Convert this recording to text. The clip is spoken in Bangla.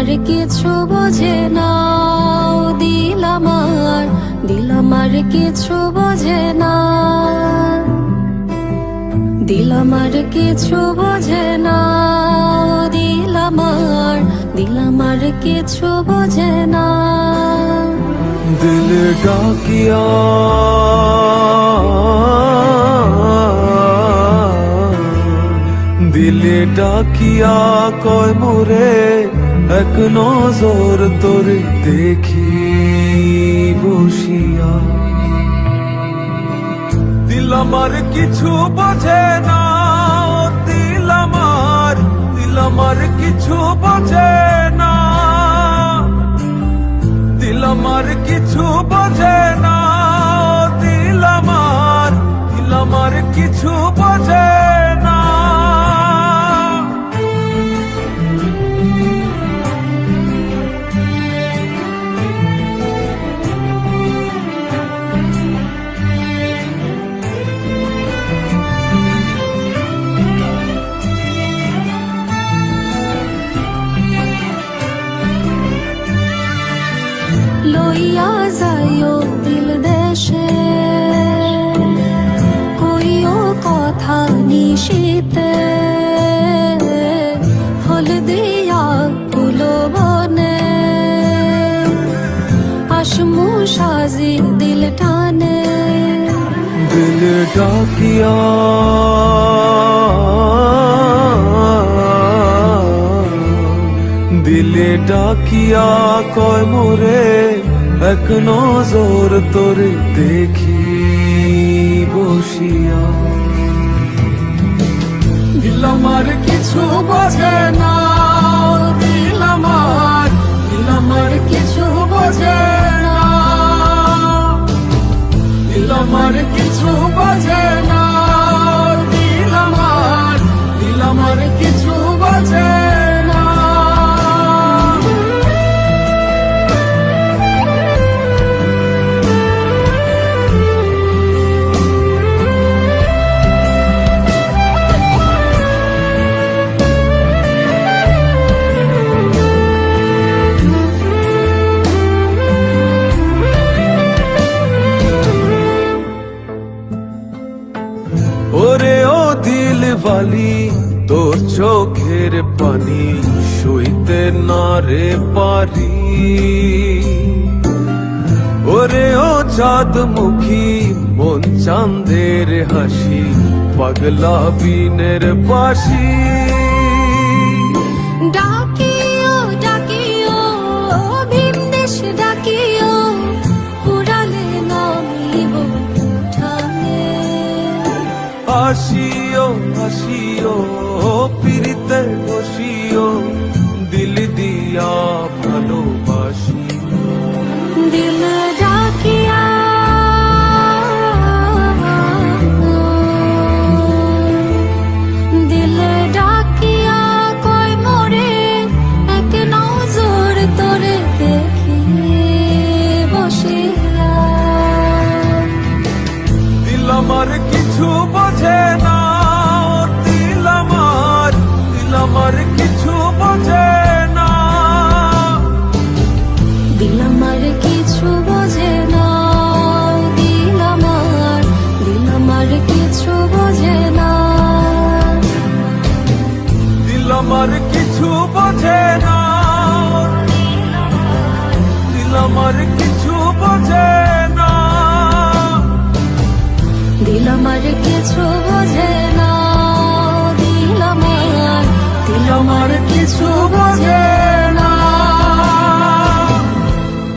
আমার কিছু বোঝে না, দিল আমার কিছু বোঝে না, দিল আমার কিছু বোঝে না, দিল আমার কিছু বোঝে না। দিল ডাকিয়া দিলে ডাকিয়া কয় মোরে এক নজর তোরে দেখি বসিয়া। দিল আমার কিছু বোঝে না, দিল আমার কিছু বোঝে না, দিল আমার কিছু বোঝে না, দিল আমার কিছু বোঝে না। লইয়া যাইও দিল দেশে, কইও কথা নিশীতে, হল দিয়া ফুলো বনে, আসমু সাজি দিল টানে। দিল ডাকিয়া দিলে ডাকিয়া কয় মোরে এক নজর তোরে দেখি বসিয়া। দিল আমার কিছু বোঝে না, দিল আমার কিছু বোঝে না, দিল আমার কিছু বোঝে না, দিল আমার কিছু বোঝে না। ওরে ও দিল বালি, তোর চোখের পানি সইতে না রে পারি। ওরে ও চাঁদ মুখী মন চাঁদের হাসি, পাগলা বিনের বাসি। ডাকিও ডাকিও ভিনদেশ ডাকিও, পুরালে নামিব উঠানে। আসিও আসিও পিরিতে বসিও, দিল দিয়া ভালোবাসি। দিল ডাকিয়া দিল ডাকিয়া কয় মোরে এক নজর তোরে দেখি বসিয়া। দিল আমার কিছু বোঝে না, দিল আমার কিছু বোঝে না, দিল আমার কিছু বোঝে না, দিল আমার কিছু বোঝে না, দিল আমার কিছু বোঝে না, দিল আমার কিছু বোঝে না, দিল আমার কিছু বোঝে